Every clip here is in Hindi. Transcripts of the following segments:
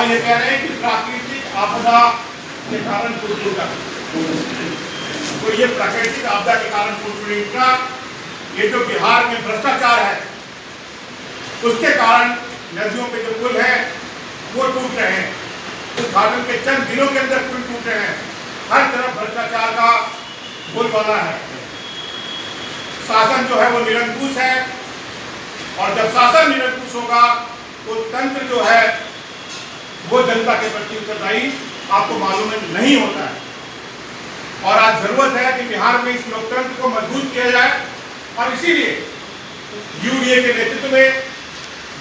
सवाल ये कह रहे हैं कि प्राकृतिक आपदा के कारण कुछ टूटा, तो ये प्राकृतिक आपदा के कारण कुछ टूटा, ये जो बिहार में भ्रष्टाचार है उसके कारण नदियों के जो पुल है वो टूट रहे हैं। उद्घाटन के चंद दिनों के अंदर पुल टूट रहे हैं। हर तरफ भ्रष्टाचार का बोलबाला है। शासन जो है वो निरंकुश है, और जब शासन निरंकुश होगा तो तंत्र जो है वो जनता के प्रति उत्तरदायी आपको मालूम नहीं होता है। और आज जरूरत है कि बिहार में इस लोकतंत्र को मजबूत किया जाए, और इसीलिए यूडीए के नेतृत्व में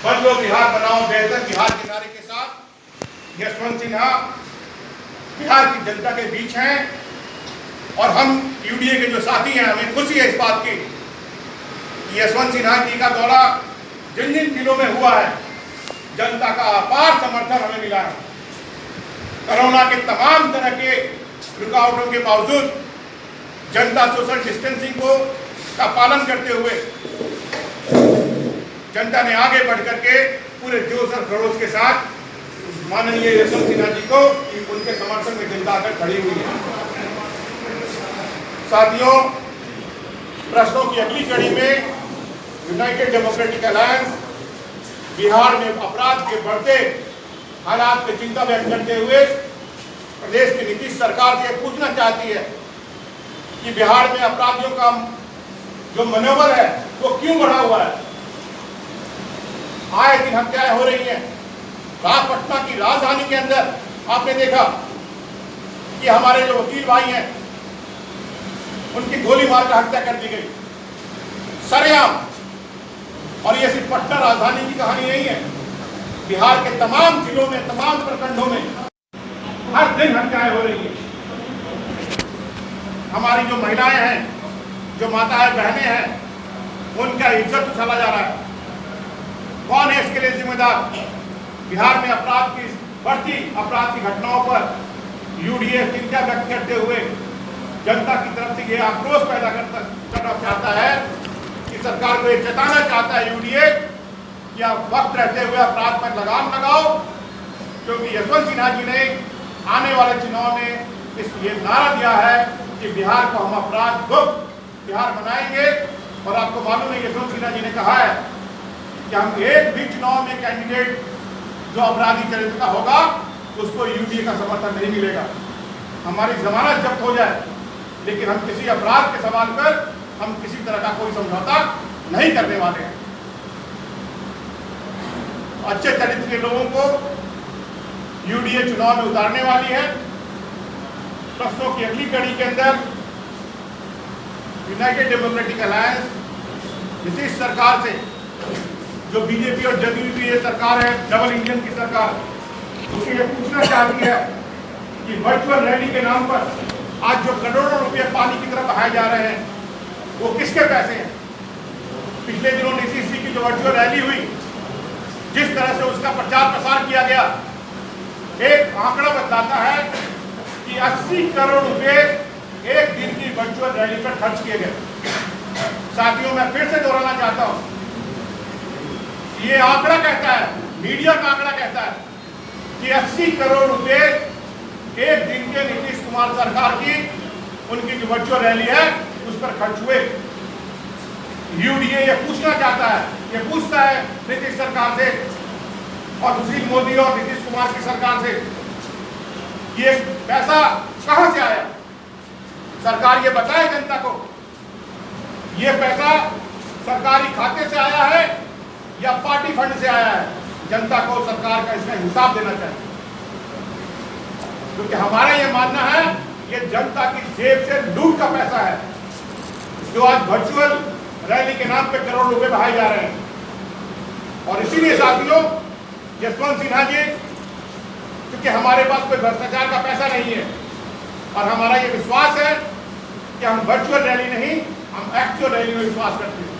बदलो बिहार बनाओ बेहतर बिहार के नारे के साथ यशवंत सिन्हा बिहार की जनता के बीच हैं। और हम यूडीए के जो साथी हैं, हमें खुशी है इस बात की कि यशवंत सिन्हा जी का दौरा जिन जिन जिलों में हुआ है जनता का अपार समर्थन हमें मिला है। कोरोना के तमाम तरह के रुकावटों के बावजूद जनता सोशल डिस्टेंसिंग का पालन करते हुए जनता ने आगे बढ़ करके पूरे जोश और खरोश के साथ माननीय यशवंत सिन्हा जी को उनके समर्थन में जनता आकर खड़ी हुई है। साथियों, प्रश्नों की अगली कड़ी में यूनाइटेड डेमोक्रेटिक अलायंस बिहार में अपराध के बढ़ते हालात पर चिंता व्यक्त करते हुए प्रदेश की नीतीश सरकार से पूछना चाहती है कि बिहार में अपराधियों का जो मनोबल है वो क्यों बढ़ा हुआ है। आए दिन हत्याएं हो रही हैं। पटना की राजधानी के अंदर आपने देखा कि हमारे जो वकील भाई हैं उनकी गोली मारकर हत्या कर दी गई सरेआम। और ये सिर्फ पटना राजधानी की कहानी नहीं है, बिहार के तमाम जिलों में, तमाम प्रखंडों में हर दिन हत्याएं हो रही है। हमारी जो महिलाएं हैं, जो माताएं बहनें हैं, उनका इज्जत चला जा रहा है। कौन है इसके लिए जिम्मेदार? बिहार में अपराध की बढ़ती अपराध की घटनाओं पर यूडीए चिंता व्यक्त करते हुए जनता की तरफ से यह आक्रोश पैदा करना चाहता है कि सरकार को यह चेताना चाहता है यूडीए कि आप वक्त रहते हुए अपराध पर लगाम लगाओ, क्योंकि यशवंत सिन्हा जी ने आने वाले चुनाव में ये नारा दिया है कि बिहार को हम अपराध मुक्त बिहार बनाएंगे। और आपको मालूम है यशवंत सिन्हा जी ने कहा है कि हम एक भी चुनाव में कैंडिडेट जो अपराधी चरित्र का होगा उसको यूडीए का समर्थन नहीं मिलेगा। हमारी जमानत जब्त हो जाए, लेकिन हम किसी अपराध के सवाल पर हम किसी तरह का कोई समझौता नहीं करने वाले हैं। अच्छे चरित्र के लोगों को यूडीए चुनाव में उतारने वाली है। प्रश्नों की अगली कड़ी के अंदर यूनाइटेड डेमोक्रेटिक अलायंस नीतीश सरकार से, जो बीजेपी और जदयू की ये सरकार है, डबल इंजन की सरकार, उससे ये पूछना चाहती है कि वर्चुअल रैली के नाम पर आज जो करोड़ों रुपए पानी की तरफ बहाए जा रहे हैं वो किसके पैसे हैं? पिछले दिनों नीतीश जी की जो वर्चुअल रैली हुई, जिस तरह से उसका प्रचार प्रसार किया गया, एक आंकड़ा बताता है कि 80 करोड़ रुपए एक दिन की वर्चुअल रैली पर खर्च किए गए। साथियों, मैं फिर से दोहराना चाहता हूं, ये आंकड़ा कहता है, मीडिया का आंकड़ा कहता है कि 80 करोड़ रुपए एक दिन के नीतीश कुमार सरकार की उनकी जो वर्चुअल रैली है उस पर खर्च हुए। यूडीए ये पूछना चाहता है, ये पूछता है नीतीश सरकार से और सुशील मोदी और नीतीश कुमार की सरकार से, ये पैसा कहां से आया? सरकार ये बताए जनता को, ये पैसा सरकारी खाते से आया है या पार्टी फंड से आया है? जनता को सरकार का इसमें हिसाब देना चाहिए, क्योंकि हमारा ये मानना है ये जनता की जेब से लूट का पैसा है, जो आज वर्चुअल रैली के नाम पे करोड़ रुपए बहाए जा रहे हैं। और इसीलिए साथियों, यशवंत सिन्हा जी, क्योंकि हमारे पास कोई भ्रष्टाचार का पैसा नहीं है और हमारा ये विश्वास है कि हम वर्चुअल रैली नहीं, हम एक्चुअल रैली में विश्वास करते हैं।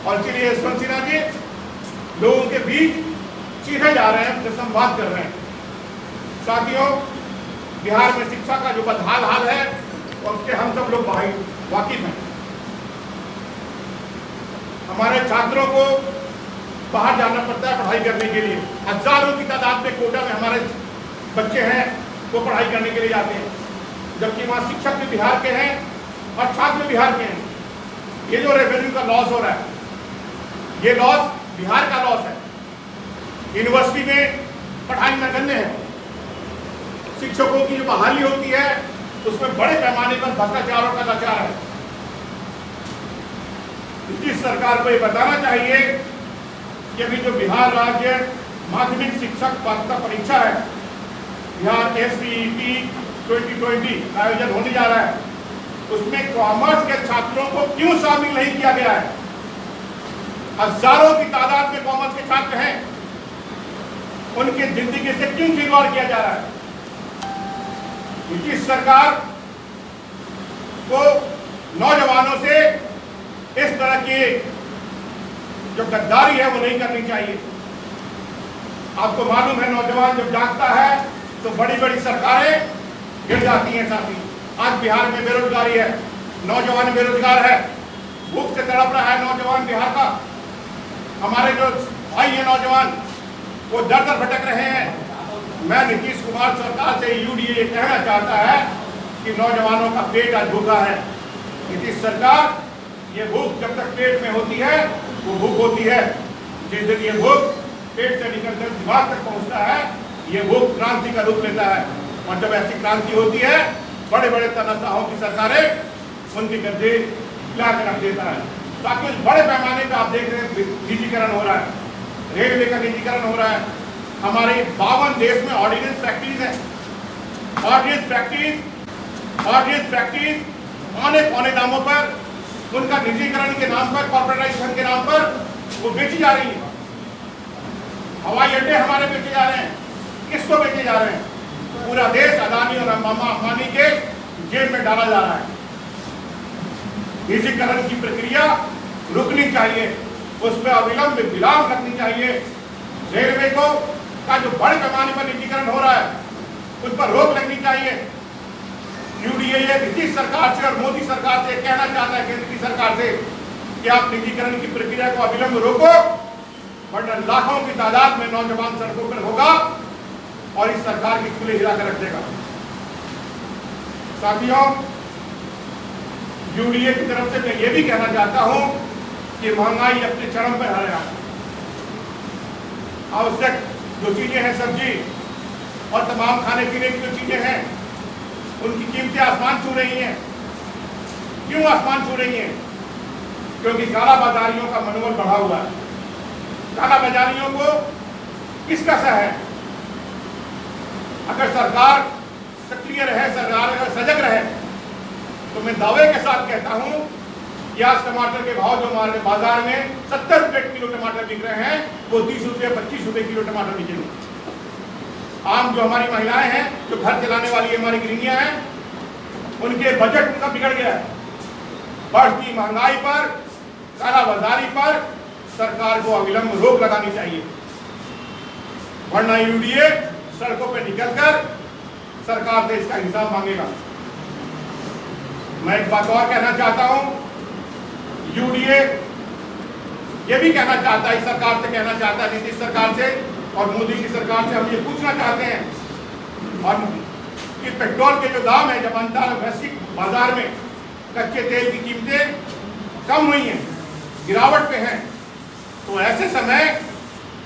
और इसीलिए यशवंत सिन्हा जी लोगों के बीच सीधे जा रहे हैं, उनसे संवाद कर रहे हैं। साथियों, बिहार में शिक्षा का जो बदहाल हाल है उसके हम सब लोग वाकिफ हैं। हमारे छात्रों को बाहर जाना पड़ता है पढ़ाई करने के लिए। हजारों की तादाद में कोटा में हमारे बच्चे हैं वो पढ़ाई करने के लिए जाते हैं, जबकि वहाँ शिक्षक भी बिहार के हैं और छात्र बिहार के हैं। ये जो रेवेन्यू का लॉस हो रहा है, ये लॉस बिहार का लॉस है। यूनिवर्सिटी में पढ़ाई नगण्य है, शिक्षकों की जो बहाली होती है उसमें बड़े पैमाने पर भ्रष्टाचार और कदाचार है। इस सरकार को ये बताना चाहिए कि अभी जो बिहार राज्य माध्यमिक शिक्षक पात्रता परीक्षा है, बिहार SCET 2020 का आयोजन होने जा रहा है, उसमें कॉमर्स के छात्रों को क्यों शामिल नहीं किया गया है? हजारों की तादाद में कॉमर्स के छात्र हैं, उनकी जिंदगी से क्यों खिलवाड़ किया जा रहा है? ब्रिटिश सरकार को नौजवानों से इस तरह की जो गद्दारी है वो नहीं करनी चाहिए। आपको मालूम है, नौजवान जब जागता है तो बड़ी बड़ी सरकारें गिर जाती हैं। साथी, आज बिहार में बेरोजगारी है, नौजवान बेरोजगार है, भूख से तड़प रहा है नौजवान बिहार का। हमारे जो भाई है नौजवान वो दर दर भटक रहे हैं। मैं नीतीश कुमार सरकार से UDA ये कहना चाहता है कि नौजवानों का पेट आज भूखा है। नीतीश सरकार, ये भूख जब तक पेट में होती है वो भूख होती है, जिस दिन ये भूख पेट से निकलकर दिमाग तक पहुंचता है ये भूख क्रांति का रूप लेता है। और जब ऐसी क्रांति होती है, बड़े बड़े तनाशाहों की सरकारें उनके गद्दे हिला कर रख देता है। ताकि बड़े पैमाने पर आप देख रहे हैं निजीकरण हो रहा है, रेलवे का निजीकरण हो रहा है। हमारे 52 देश में ऑर्डिनेंस फैक्ट्रीज है, ऑर्डिनेंस फैक्ट्रीज औने पौने दामों पर, उनका निजीकरण के नाम पर, कॉर्पोरेटाइजेशन के नाम पर वो बेची जा रही है। हवाई अड्डे हमारे बेचे जा रहे हैं, किसको बेचे जा रहे हैं? पूरा देश अदानी और अंबानी के जेब में डाला जा रहा है। निजीकरण की प्रक्रिया रुकनी चाहिए, उस पर अविलंब विराम रखनी चाहिए। रेलवे को का जो बड़े पैमाने पर निजीकरण हो रहा है उस पर रोक लगनी चाहिए। UDA ब्रिटिश सरकार से और मोदी सरकार से कहना चाहता है, केंद्र की सरकार से, कि आप निजीकरण की प्रक्रिया को अविलंब रोको, वरना लाखों की तादाद में नौजवान सड़कों पर होगा और इस सरकार की खुले हिला कर रख देगा। साथियों, UDA की तरफ से मैं ये भी कहना चाहता हूं कि महंगाई अपने चरम पर है। आवश्यक जो चीजें हैं, सब्जी और तमाम खाने पीने की जो चीजें हैं, उनकी कीमतें आसमान छू रही हैं। क्यों आसमान छू रही हैं? क्योंकि काला बाजारियों का मनोबल बढ़ा हुआ है। काला बाजारियों को किसका सह है? अगर सरकार सक्रिय रहे, सरकार अगर सजग रहे, तो मैं दावे के साथ कहता हूं कि आज टमाटर के भाव जो हमारे बाजार में 70 रुपए किलो टमाटर बिक रहे हैं, वो 30 रुपए 25 रुपए किलो टमाटर बिकेंगे। आम जो हमारी महिलाएं हैं, जो घर चलाने वाली हमारी गृहिणियां हैं, उनके बजट उनका बिगड़ गया है। बढ़ती महंगाई पर, कालाबाजारी पर सरकार को अविलंब रोक लगानी चाहिए, वरना UDA सड़कों पर निकलकर सरकार से इसका हिसाब मांगेगा। मैं एक बात और कहना चाहता हूं, UDA ये भी कहना चाहता है, इस सरकार से कहना चाहता है, नीतीश सरकार से और मोदी की सरकार से हम ये पूछना चाहते हैं और कि पेट्रोल के जो दाम है, जब अंतर्राष्ट्रीय बाजार में कच्चे तेल की कीमतें कम हुई हैं, गिरावट पे हैं, तो ऐसे समय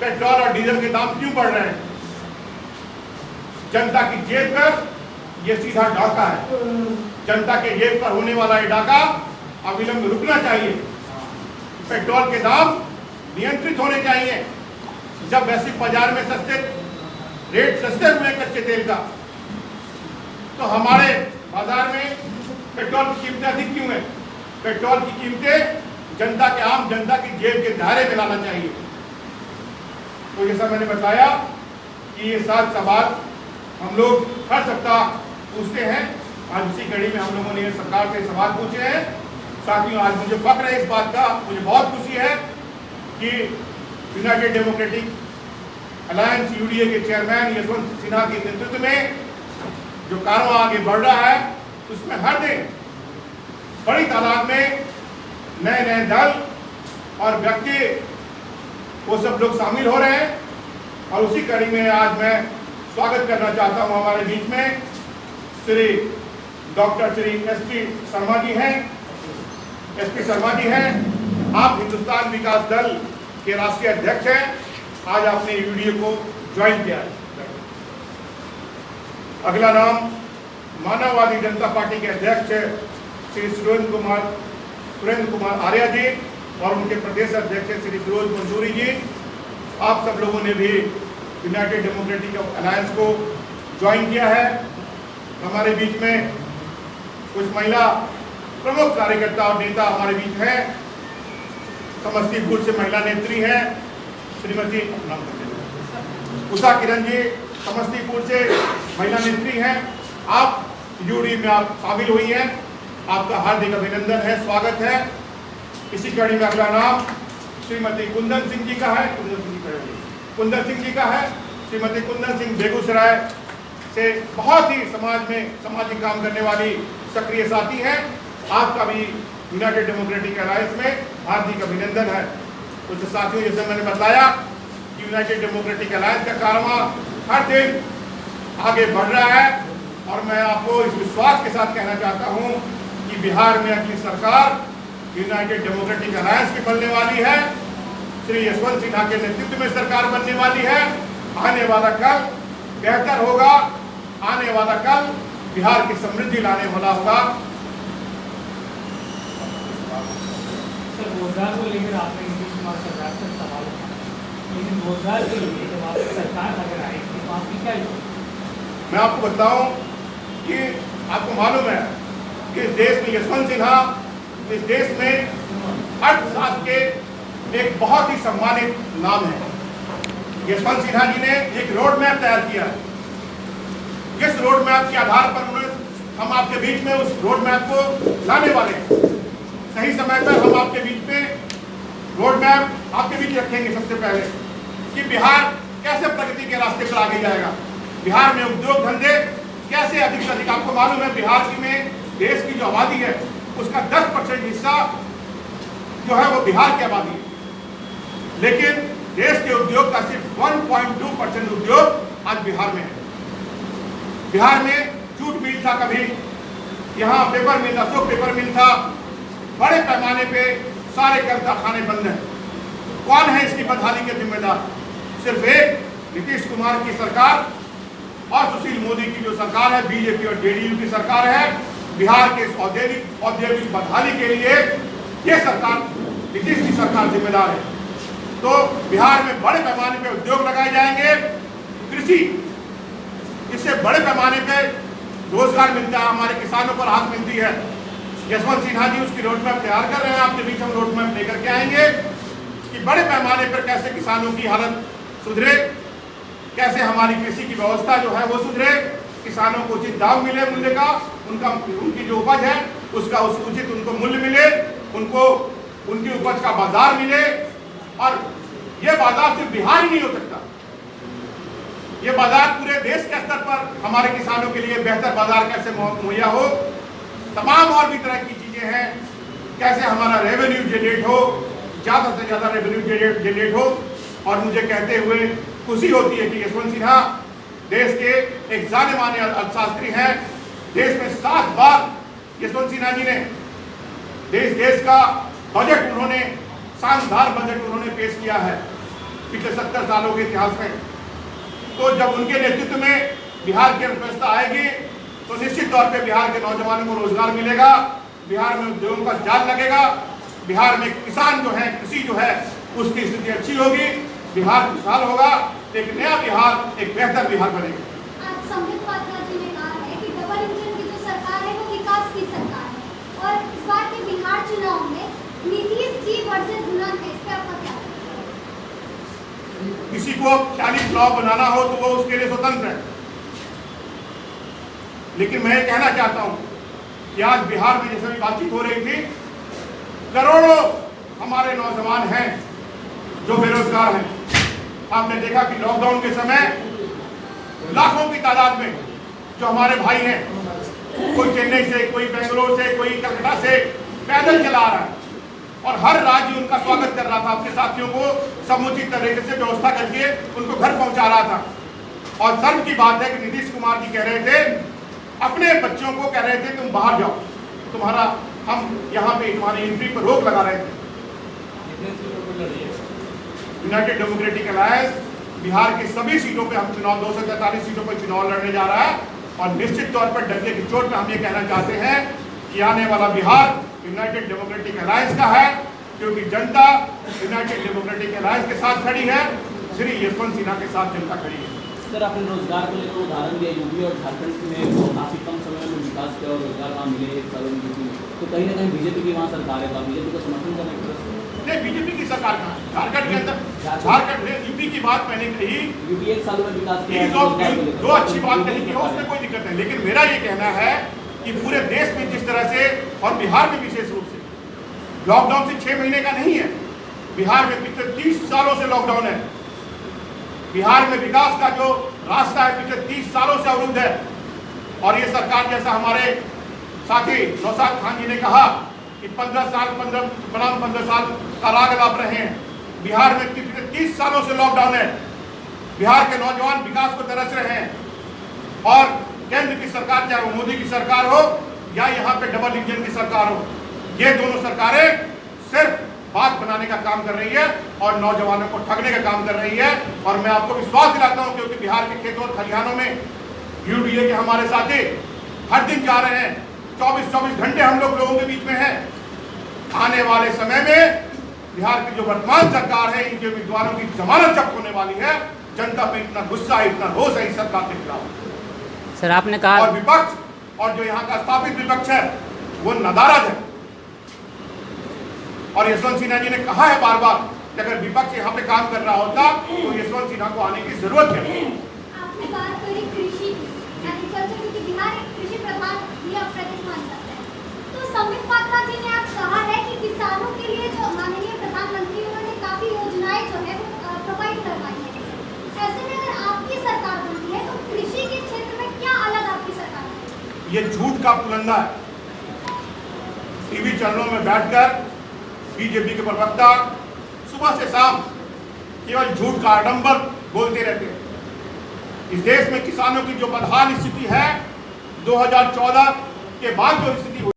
पेट्रोल और डीजल के दाम क्यों बढ़ रहे हैं? जनता की जेब पर यह सीधा डाका है। जनता के जेब पर होने वाला ये डाका अविलंब रुकना चाहिए। पेट्रोल के दाम नियंत्रित होने चाहिए। जब वैश्विक बाजार में सस्ते हुए कच्चे तेल का, तो हमारे बाजार में पेट्रोल की कीमतें अधिक क्यों है? पेट्रोल की कीमतें जनता के, आम जनता की जेब के दायरे में लाना चाहिए। तो जैसा मैंने बताया कि ये 7 सवाल हम लोग हर सप्ताह पूछते हैं। आज उसी कड़ी में हम लोगों ने सरकार से सवाल पूछे हैं। साथियों, आज मुझे फक्र है इस बात का, मुझे बहुत खुशी है कि यूनाइटेड डेमोक्रेटिक अलायंस UDA के चेयरमैन यशवंत सिन्हा के नेतृत्व में जो कारवां आगे बढ़ रहा है, उसमें हर दिन बड़ी तादाद में नए नए दल और व्यक्ति वो सब लोग शामिल हो रहे हैं। और उसी कड़ी में आज मैं स्वागत करना चाहता हूं हमारे बीच में श्री डॉक्टर श्री एसपी शर्मा जी हैं। एसपी शर्मा जी हैं, आप हिंदुस्तान विकास दल के राष्ट्रीय अध्यक्ष हैं। आज आपने ये वीडियो को ज्वाइन किया है। अगला नाम मानववादी जनता पार्टी के अध्यक्ष श्री सुरेंद्र कुमार आर्य जी और उनके प्रदेश अध्यक्ष श्री फिरोज मंसूरी जी। आप सब लोगों ने भी यूनाइटेड डेमोक्रेटिक अलायंस को ज्वाइन किया है। हमारे बीच में कुछ महिला प्रमुख कार्यकर्ता और नेता हमारे बीच हैं। समस्तीपुर से महिला नेत्री हैं श्रीमती उषा किरण जी, समस्तीपुर से महिला नेत्री हैं। आप यूडी में आप शामिल हुई हैं, आपका हार्दिक अभिनंदन है, स्वागत है। इसी कड़ी में अगला नाम श्रीमती कुंदन सिंह जी का है। कुंदन सिंह जी का है। श्रीमती कुंदन सिंह बेगूसराय से बहुत ही समाज में सामाजिक काम करने वाली सक्रिय साथी हैं। आपका भी यूनाइटेड डेमोक्रेटिक अलायंस में हार्दिक अभिनंदन है। कुछ साथियों, जैसे मैंने बताया कि यूनाइटेड डेमोक्रेटिक अलायंस का कारवां हर दिन आगे बढ़ रहा है और मैं आपको इस विश्वास के साथ कहना चाहता हूं कि बिहार में अगली सरकार यूनाइटेड डेमोक्रेटिक अलायंस की बनने वाली है। श्री यशवंत सिन्हा के नेतृत्व में सरकार बनने वाली है। आने वाला कल बेहतर होगा। आने वाला कल बिहार की समृद्धि लाने वाला होगा। रोजगार को लेकर आपने नीतीश कुमार सरकार से सवाल उठाया, लेकिन रोजगार के लिए जब आपकी सरकार अगर आएगी तो आपकी क्या योजना? मैं आपको बताऊं कि आपको मालूम है कि इस देश में यशवंत सिन्हा इस देश में अर्थशास्त्र के एक बहुत ही सम्मानित नाम है। यशवंत सिन्हा जी ने एक रोड मैप तैयार किया है। जिस रोड मैप के आधार पर हम आपके बीच में उस रोड मैप को लाने वाले हैं। सही समय पर हम आपके बीच में रोड मैप आपके बीच रखेंगे। सबसे पहले कि बिहार कैसे प्रगति के रास्ते पर आगे जाएगा, बिहार में उद्योग धंधे कैसे अधिक से अधिक। आपको मालूम है बिहार की में देश की जो आबादी है उसका 10% हिस्सा जो है वो बिहार की आबादी है, लेकिन देश के उद्योग का सिर्फ 1.2% उद्योग आज बिहार में है। बिहार में जूट मिल था, कभी यहाँ पेपर मिल, अशोक पेपर मिल था। बड़े पैमाने पे सारे कारखाने बंद हैं। कौन है इसकी बदहाली के जिम्मेदार? सिर्फ एक नीतीश कुमार की सरकार और सुशील मोदी की जो सरकार है, बीजेपी और जेडीयू की सरकार है। बिहार के औद्योगिक बदहाली के लिए ये सरकार, नीतीश की सरकार जिम्मेदार है। तो बिहार में बड़े पैमाने पे उद्योग लगाए जाएंगे। कृषि, इससे बड़े पैमाने पे रोजगार मिलता है, हमारे किसानों को राहत मिलती है। यशवंत सिन्हा जी उसकी रोड मैप तैयार कर रहे हैं। आपके बीच हम रोड मैप लेकर के आएंगे कि बड़े पैमाने पर कैसे किसानों की हालत सुधरे, कैसे हमारी कृषि की व्यवस्था जो है वो सुधरे, किसानों को उचित दाम मिले मूल्य का, उनकी जो उपज है उसका उचित उनको मूल्य मिले, उनको उनकी उपज का बाजार मिले। और ये बाजार सिर्फ बिहार ही नहीं हो सकता, ये बाजार पूरे देश के स्तर पर हमारे किसानों के लिए बेहतर बाजार कैसे मुहैया हो। तमाम और भी तरह की चीजें हैं, कैसे हमारा रेवेन्यू जनरेट हो, ज़्यादा से ज़्यादा रेवेन्यू जनरेट हो। और मुझे कहते हुए खुशी होती है कि यशवंत सिन्हा देश के एक जाने माने अर्थशास्त्री हैं। देश में 7 बार यशवंत सिन्हा जी ने देश का बजट, उन्होंने शानदार बजट उन्होंने पेश किया है पिछले 70 सालों के इतिहास में। तो जब उनके नेतृत्व में बिहार की अर्थव्यवस्था आएगी तो निश्चित तौर पे बिहार के नौजवानों को रोजगार मिलेगा, बिहार में उद्योगों का जाल लगेगा, बिहार में किसान जो है, कृषि जो है उसकी स्थिति अच्छी होगी, बिहार खुशहाल होगा, एक नया बिहार, एक बेहतर बिहार बनेगा। आज संबित पात्रा जी ने कहा है कि डबल इंजन की जो सरकार है वो विकास की सरकार है और इस बार के बिहार चुनाव में नीतीश जी वर्सेस दुल्हन है, इस पे आपका क्या? किसी को ख्याली चुनाव बनाना हो तो वो उसके लिए स्वतंत्र है, लेकिन मैं ये कहना चाहता हूं कि आज बिहार में जैसे भी बातचीत हो रही थी, करोड़ों हमारे नौजवान हैं जो बेरोजगार हैं। आपने देखा कि लॉकडाउन के समय लाखों की तादाद में जो हमारे भाई हैं, कोई चेन्नई से, कोई बेंगलोर से, कोई कलकत्ता से पैदल चला रहा है, और हर राज्य उनका स्वागत कर रहा था, अपने साथियों को समुचित तरीके से व्यवस्था करके उनको घर पहुंचा रहा था। और सर्व की बात है कि नीतीश कुमार जी कह रहे थे, अपने बच्चों को कह रहे थे तुम बाहर जाओ, तुम्हारा हम यहाँ पे तुम्हारी एंट्री पर रोक लगा रहे थे। यूनाइटेड डेमोक्रेटिक अलायंस बिहार की सभी सीटों पे हम चुनाव 243 सीटों पर चुनाव लड़ने जा रहा है और निश्चित तौर पर डंडे की चोट पे हम ये कहना चाहते हैं कि आने वाला बिहार यूनाइटेड डेमोक्रेटिक अलायंस का है, क्योंकि जनता यूनाइटेड डेमोक्रेटिक अलायंस के साथ खड़ी है, श्री यशवंत सिन्हा के साथ जनता खड़ी है। सर, आपने रोजगार को लेकर उदाहरण दिया, यूपी और झारखंड में काफी कम समय में विकास किया और रोजगार वहाँ मिले 1 साल में, तो कहीं ना कहीं बीजेपी की वहाँ सरकार है, तो बीजेपी को समर्थन करने की नहीं, बीजेपी की सरकार कहाँ है? झारखंड के अंदर, झारखंड ने यूपी की बात मैंने कही, यूपी 1 साल में विकास किया, जो अच्छी बात कही कि उसमें कोई दिक्कत नहीं, लेकिन मेरा ये कहना है कि पूरे देश में जिस तरह से और बिहार में विशेष रूप से लॉकडाउन से 6 महीने का नहीं है, बिहार में पिछले 30 सालों से लॉकडाउन है। बिहार में विकास का जो रास्ता है पिछले 30 सालों से अवरुद्ध है और ये सरकार, जैसा हमारे साथी नौशाद खान जी ने कहा कि 15 साल काराग लाप रहे हैं। बिहार में पिछले 30 सालों से लॉकडाउन है। बिहार के नौजवान विकास को तरस रहे हैं और केंद्र की सरकार, चाहे वो मोदी की सरकार हो या यहाँ पे डबल इंजन की सरकार हो, ये दोनों सरकारें सिर्फ बात बनाने का काम कर रही है और नौजवानों को ठगने का काम कर रही है। और मैं आपको विश्वास दिलाता हूं, क्योंकि बिहार के खेतों और खलिहानों में यूडीए के हमारे साथी हर दिन जा रहे हैं, 24 घंटे हम लोगों के बीच में हैं। आने वाले समय में बिहार की जो वर्तमान सरकार है, इनके उम्मीदवारों की जमानत जब्त होने वाली है। जनता पे इतना गुस्सा है, इतना रोष है इस सरकार के खिलाफ। सर, आपने कहा और विपक्ष और जो यहाँ का स्थापित विपक्ष है वो नदारद है। और यशवंत सिन्हा जी ने कहा है बार बार कि अगर विपक्ष यहाँ पे काम कर रहा होता तो यशवंत सिन्हा को आने की जरूरत है। आपने बात करी कृषि की, एग्रीकल्चर, क्योंकि बिहार एक कृषि प्रधान ये प्रदेश माना जाता है। तो संबित पात्रा जी ने आज कहा है कि किसानों के लिए जो माननीय प्रधानमंत्री उन्होंने काफी योजनाएं जो है वो प्रोवाइड करवाई है। ऐसे में अगर आपकी सरकार बनती है तो कृषि के क्षेत्र में क्या अलग आपकी सरकार है? ये झूठ का पुलंदा है। टीवी चैनलों में बैठकर बीजेपी के प्रवक्ता सुबह से शाम केवल झूठ का आडंबर बोलते रहते हैं। इस देश में किसानों की जो बदहाल स्थिति है, 2014 के बाद जो स्थिति